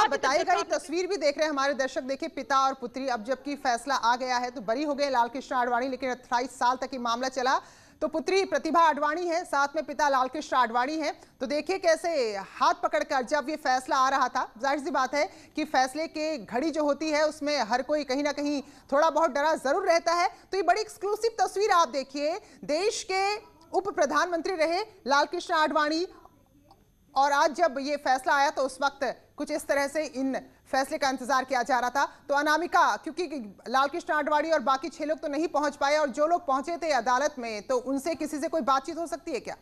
आप बताइएगा, ये तस्वीर भी देख रहे हैं हमारे दर्शक, देखिए पिता और पुत्री। अब जबकि फैसला आ गया है तो बरी हो गए लालकृष्ण आडवाणी, लेकिन 28 साल तक ये मामला चला। तो पुत्री प्रतिभा आडवाणी है, साथ में पिता लालकृष्ण आडवाणी है। तो देखिए कैसे हाथ पकड़कर जब ये फैसला आ रहा था, जाहिर सी बात है कि फैसले के घड़ी जो होती है उसमें हर कोई कहीं ना कहीं थोड़ा बहुत डरा जरूर रहता है। तो ये बड़ी एक्सक्लूसिव तस्वीर आप देखिए, देश के उप प्रधानमंत्री रहे लालकृष्ण आडवाणी, और आज जब ये फैसला आया तो उस वक्त कुछ इस तरह से इन फैसले का इंतजार किया जा रहा था। तो अनामिका, क्योंकि लालकृष्ण आडवाणी और बाकी 6 लोग तो नहीं पहुंच पाए, और जो लोग पहुंचे थे अदालत में, तो उनसे किसी से कोई बातचीत हो सकती है क्या?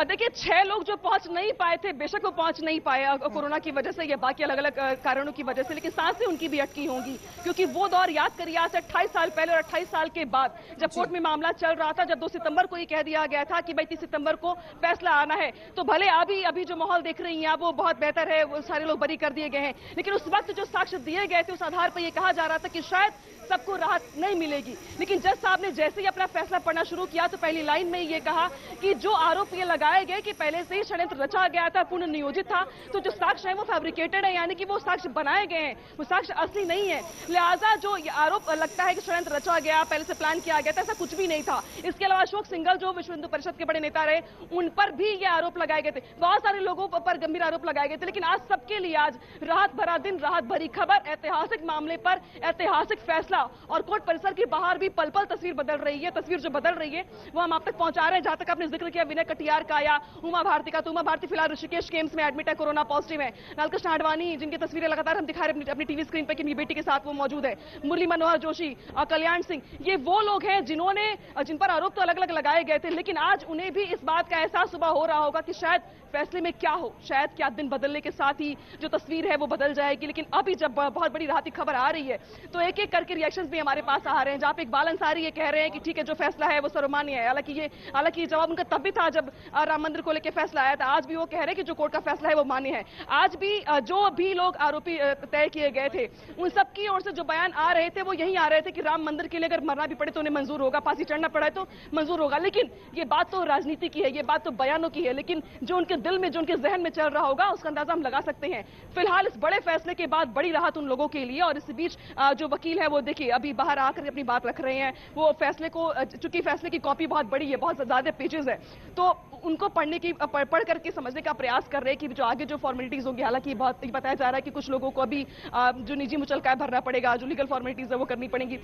देखिए 6 लोग जो पहुंच नहीं पाए थे, बेशक वो पहुंच नहीं पाए कोरोना की वजह से या बाकी अलग अलग कारणों की वजह से, लेकिन सांसें उनकी भी अटकी होंगी, क्योंकि वो दौर याद करिए आज से 28 साल पहले और 28 साल के बाद जब कोर्ट में मामला चल रहा था, जब 2 सितंबर को ये कह दिया गया था कि भाई 30 सितंबर को फैसला आना है। तो भले अभी जो माहौल देख रही हैं वो बहुत बेहतर है, वो सारे लोग बरी कर दिए गए हैं, लेकिन उस वक्त जो साक्ष्य दिए गए थे उस आधार पर यह कहा जा रहा था कि शायद सबको राहत नहीं मिलेगी। लेकिन जज साहब ने जैसे ही अपना फैसला पढ़ना शुरू किया तो पहली लाइन में ये कहा कि जो आरोप ये लगाए गए कि पहले से ही षड्यंत्र रचा गया था, पूर्ण नियोजित था, तो जो साक्ष्य है वो फैब्रिकेटेड है, यानी कि वो साक्ष्य बनाए गए हैं, वो साक्ष्य असली नहीं है। लिहाजा जो आरोप लगता है कि षड्यंत्र रचा गया, पहले से प्लान किया गया था, ऐसा कुछ भी नहीं था। इसके अलावा अशोक सिंघल जो विश्व हिंदू परिषद के बड़े नेता रहे, उन पर भी ये आरोप लगाए गए थे, बहुत सारे लोगों पर गंभीर आरोप लगाए गए थे। लेकिन आज सबके लिए आज राहत भरा दिन, राहत भरी खबर, ऐतिहासिक मामले पर ऐतिहासिक फैसला, और कोर्ट परिसर के बाहर भी पल पल तस्वीर बदल रही है। तस्वीर जो बदल रही है वो हम आप तक पहुंचा रहे हैं। जहां तक आपने जिक्र किया विनय कटियार का या उमा भारती का, तो उमा भारती फिलहाल ऋषिकेश के एम्स में एडमिट है, कोरोना पॉजिटिव है। लालकृष्ण आडवाणी जिनकी तस्वीरें लगातार हम दिखा रहे हैं अपनी टीवी स्क्रीन पर कि मेरी बेटी के साथ वो मौजूद है, मुरली मनोहर जोशी, कल्याण सिंह, ये वो लोग हैं जिन पर आरोप तो अलग अलग लगाए गए थे, लेकिन आज उन्हें भी इस बात का एहसास सुबह हो रहा होगा कि शायद फैसले में क्या हो, शायद क्या दिन बदलने के साथ ही जो तस्वीर है वो बदल जाएगी। लेकिन अभी जब बहुत बड़ी राहत की खबर आ रही है तो एक एक करके रिएक्शंस भी हमारे पास आ रहे हैं, जहां पे इकबाल अंसारी ये कह रहे हैं कि ठीक है जो फैसला है वो सर्वमान्य है। हालांकि जवाब उनका तब भी था जब राम मंदिर को लेकर फैसला आया था। आज भी वो कह रहे हैं कि जो कोर्ट का फैसला है वो मान्य है। आज भी जो भी लोग आरोपी तय किए गए थे उन सबकी ओर से जो बयान आ रहे थे वो यही आ रहे थे कि राम मंदिर के लिए अगर मरना भी पड़े तो उन्हें मंजूर होगा, फांसी चढ़ना पड़े तो मंजूर होगा। लेकिन ये बात तो राजनीति की है, ये बात तो बयानों की है, लेकिन जो उनके दिल में, जो उनके जहन में चल रहा होगा उसका अंदाजा हम लगा सकते हैं। फिलहाल इस बड़े फैसले के बाद बड़ी राहत उन लोगों के लिए, और इस बीच जो वकील है वो देखिए अभी बाहर आकर अपनी बात रख रहे हैं। वो फैसले को, चूंकि फैसले की कॉपी बहुत बड़ी है, बहुत ज्यादा पेजेस है, तो उनको पढ़ करके समझने का प्रयास कर रहे हैं कि जो आगे जो फॉर्मेलिटीज होंगी। हालांकि बहुत बताया जा रहा है कि कुछ लोगों को अभी जो निजी मुचलका भरना पड़ेगा, जो लीगल फॉर्मेलिटीज है वो करनी पड़ेगी,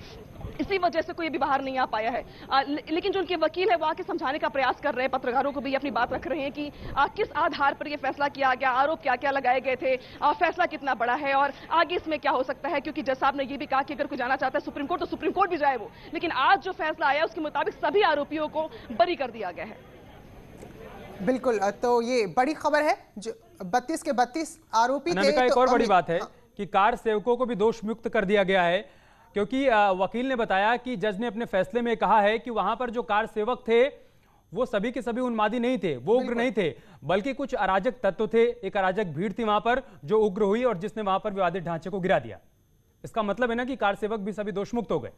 इसी वजह से कोई अभी बाहर नहीं आ पाया है। लेकिन जो उनके वकील है वो आके समझाने का प्रयास कर रहे हैं, पत्रकारों को भी अपनी बात रख रहे हैं कि किस आधार पर यह फैसला किया गया, आरोप क्या क्या लगाए गए थे, फैसला कितना बड़ा है और आगे इसमें क्या हो सकता है। क्योंकि जज साहब ने यह भी कहा कि अगर कोई जाना चाहता है सुप्रीम कोर्ट तो सुप्रीम कोर्ट भी जाए वो, लेकिन आज जो फैसला आया उसके मुताबिक सभी आरोपियों को बरी कर दिया गया है। बिल्कुल, तो ये बड़ी खबर है, जो 32 के 32 आरोपी थे। एक और बड़ी बात है कि कार सेवकों को भी दोष मुक्त कर दिया गया है, क्योंकि वकील ने बताया कि जज ने अपने फैसले में कहा है कि वहां पर जो कार सेवक थे वो सभी के सभी उन्मादी नहीं थे, वो उग्र नहीं थे, बल्कि कुछ अराजक तत्व थे, एक अराजक भीड़ थी वहां पर जो उग्र हुई और जिसने वहां पर विवादित ढांचे को गिरा दिया। इसका मतलब है ना कि कार सेवक भी सभी दोषमुक्त हो गए।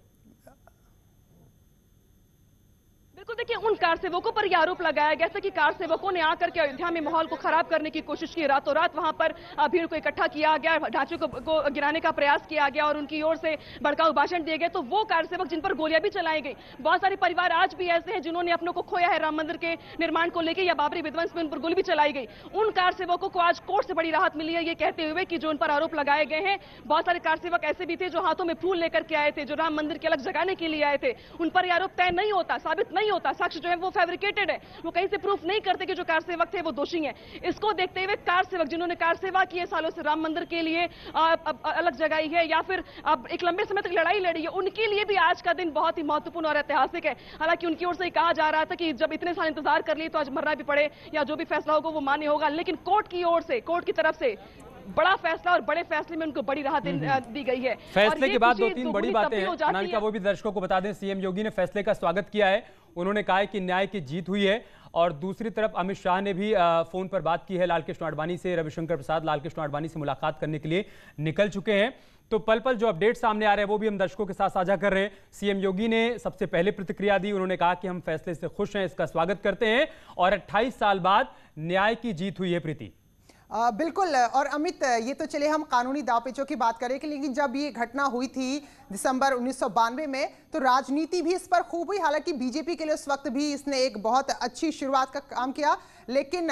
बिल्कुल, देखिए उन कार सेवकों पर यह आरोप लगाया गया था कि कार सेवकों ने आकर के अयोध्या में माहौल को खराब करने की कोशिश की, रातों रात वहां पर भीड़ को इकट्ठा किया गया, ढांचे को गिराने का प्रयास किया गया और उनकी ओर से भड़काऊ भाषण दिए गए। तो वो कार सेवक जिन पर गोलियां भी चलाई गई, बहुत सारे परिवार आज भी ऐसे हैं जिन्होंने अपनों को खोया है राम मंदिर के निर्माण को लेकर या बाबरी विध्वंस में उन पर गोली भी चलाई गई। उन कार सेवकों को आज कोर्ट से बड़ी राहत मिली है, ये कहते हुए कि जो उन पर आरोप लगाए गए हैं, बहुत सारे कार सेवक ऐसे भी थे जो हाथों में फूल लेकर के आए थे, जो राम मंदिर की अलग जगाने के लिए आए थे, उन पर यह आरोप तय नहीं होता, साबित नहीं होता, साक्ष्य जो है वो फैब्रिकेटेड है, वो कहीं से प्रूफ नहीं करते कि जो कार सेवक थे वो दोषी हैं। इसको देखते हुए कार सेवक जिन्होंने कार सेवा की है, सालों से राम मंदिर के लिए अलग जगाई है या फिर एक लंबे समय तक लड़ाई लड़ी है, उनके लिए भी आज का दिन बहुत ही महत्वपूर्ण और ऐतिहासिक है। हालांकि उनकी ओर से कहा जा रहा था कि जब इतने साल इंतजार कर लिए तो आज मरना भी पड़े या जो भी फैसला होगा वो मान्य होगा, लेकिन कोर्ट की ओर से, कोर्ट की तरफ से बड़ा फैसला और बड़े फैसले में उनको बड़ी राहत दी गई है। फैसले के बाद 2-3 बड़ी बातें हैं अनामिका, वो भी दर्शकों को बता दें। सीएम योगी ने फैसले का स्वागत किया है, उन्होंने कहा है कि न्याय की जीत हुई है। और दूसरी तरफ अमित शाह ने भी फोन पर बात की है लालकृष्ण आडवाणी से। रविशंकर प्रसाद लालकृष्ण आडवाणी से मुलाकात करने के लिए निकल चुके हैं। तो पल पल जो अपडेट सामने आ रहे हैं वो भी हम दर्शकों के साथ साझा कर रहे हैं। सीएम योगी ने सबसे पहले प्रतिक्रिया दी, उन्होंने कहा कि हम फैसले से खुश हैं, इसका स्वागत करते हैं और 28 साल बाद न्याय की जीत हुई है। प्रीति, बिल्कुल। और अमित, ये तो चले हम कानूनी दावपेचों की बात करें कि लेकिन जब ये घटना हुई थी दिसंबर 1992 में, तो राजनीति भी इस पर खूब हुई। हालांकि बीजेपी के लिए उस वक्त भी इसने एक बहुत अच्छी शुरुआत का काम किया, लेकिन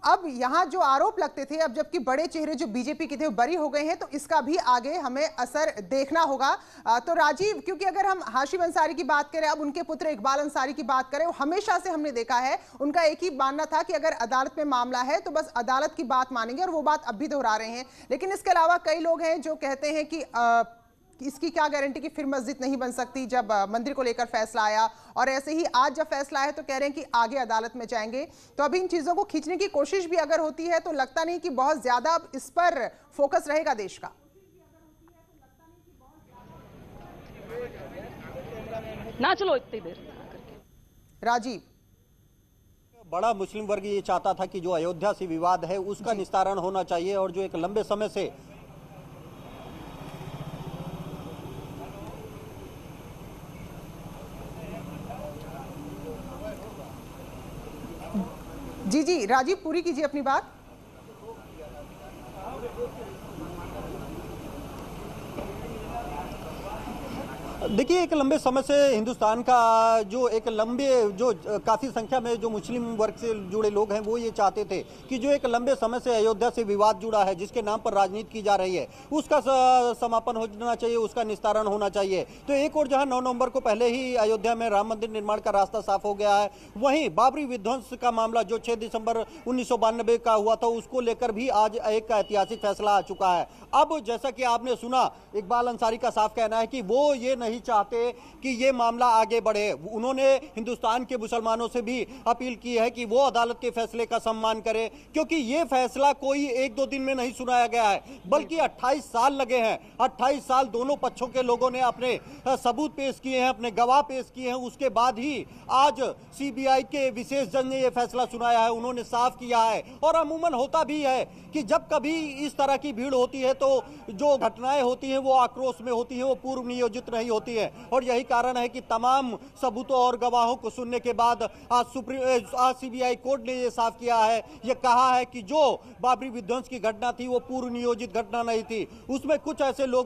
अब यहाँ जो आरोप लगते थे, अब जबकि बड़े चेहरे जो बीजेपी के थे वो बरी हो गए हैं, तो इसका भी आगे हमें असर देखना होगा। तो राजीव, क्योंकि अगर हम हाशिम अंसारी की बात करें, अब उनके पुत्र इकबाल अंसारी की बात करें, हमेशा से हमने देखा है उनका एक ही मानना था कि अगर अदालत में मामला है तो बस अदालत की बात मानेंगे, और वो बात अब भी दोहरा रहे हैं। लेकिन इसके अलावा कई लोग हैं जो कहते हैं कि इसकी क्या गारंटी कि फिर मस्जिद नहीं बन सकती, जब मंदिर को लेकर फैसला आया, और ऐसे ही आज जब फैसला है तो कह रहे हैं कि आगे अदालत में जाएंगे। तो अभी इन चीजों को खींचने की कोशिश भी अगर होती है तो लगता नहीं कि बहुत ज्यादा अब इस पर फोकस रहेगा देश का। ना चलो इतनी देर। राजीव, बड़ा मुस्लिम वर्ग ये चाहता था कि जो अयोध्या से विवाद है उसका निस्तारण होना चाहिए, और जो एक लंबे समय से जी राजीव, पूरी कीजिए अपनी बात। देखिए, एक लंबे समय से हिंदुस्तान का जो एक लंबे जो काफ़ी संख्या में जो मुस्लिम वर्ग से जुड़े लोग हैं वो ये चाहते थे कि जो एक लंबे समय से अयोध्या से विवाद जुड़ा है, जिसके नाम पर राजनीति की जा रही है, उसका समापन होना चाहिए, उसका निस्तारण होना चाहिए। तो एक और जहां 9 नवंबर को पहले ही अयोध्या में राम मंदिर निर्माण का रास्ता साफ हो गया है, वहीं बाबरी विध्वंस का मामला जो 6 दिसंबर 1992 का हुआ था, उसको लेकर भी आज एक ऐतिहासिक फैसला आ चुका है। अब जैसा कि आपने सुना, इकबाल अंसारी का साफ कहना है कि वो ये नहीं चाहते कि ये मामला आगे बढ़े। उन्होंने हिंदुस्तान के मुसलमानों से भी अपील की है कि वो अदालत के फैसले का सम्मान करें, क्योंकि ये फैसला कोई 1-2 दिन में नहीं सुनाया गया है, बल्कि 28 साल लगे हैं। 28 साल दोनों पक्षों के लोगों ने अपने सबूत पेश किए हैं, अपने गवाह पेश किए हैं, उसके बाद ही आज सीबीआई के विशेष जज ने यह फैसला सुनाया है। उन्होंने साफ किया है, और अमूमन होता भी है कि जब कभी इस तरह की भीड़ होती है तो जो घटनाएं होती हैं वो आक्रोश में होती हैं, वो पूर्व नियोजित नहीं होती है। और यही कारण है कि तमाम सबूतों और गवाहों को सुनने के बाद आज सीबीआई कोर्ट ने यह साफ किया है, यह कहा है कि जो बाबरी विध्वंस की घटना थी वो पूर्व नियोजित घटना नहीं थी, उसमें कुछ ऐसे लोग थे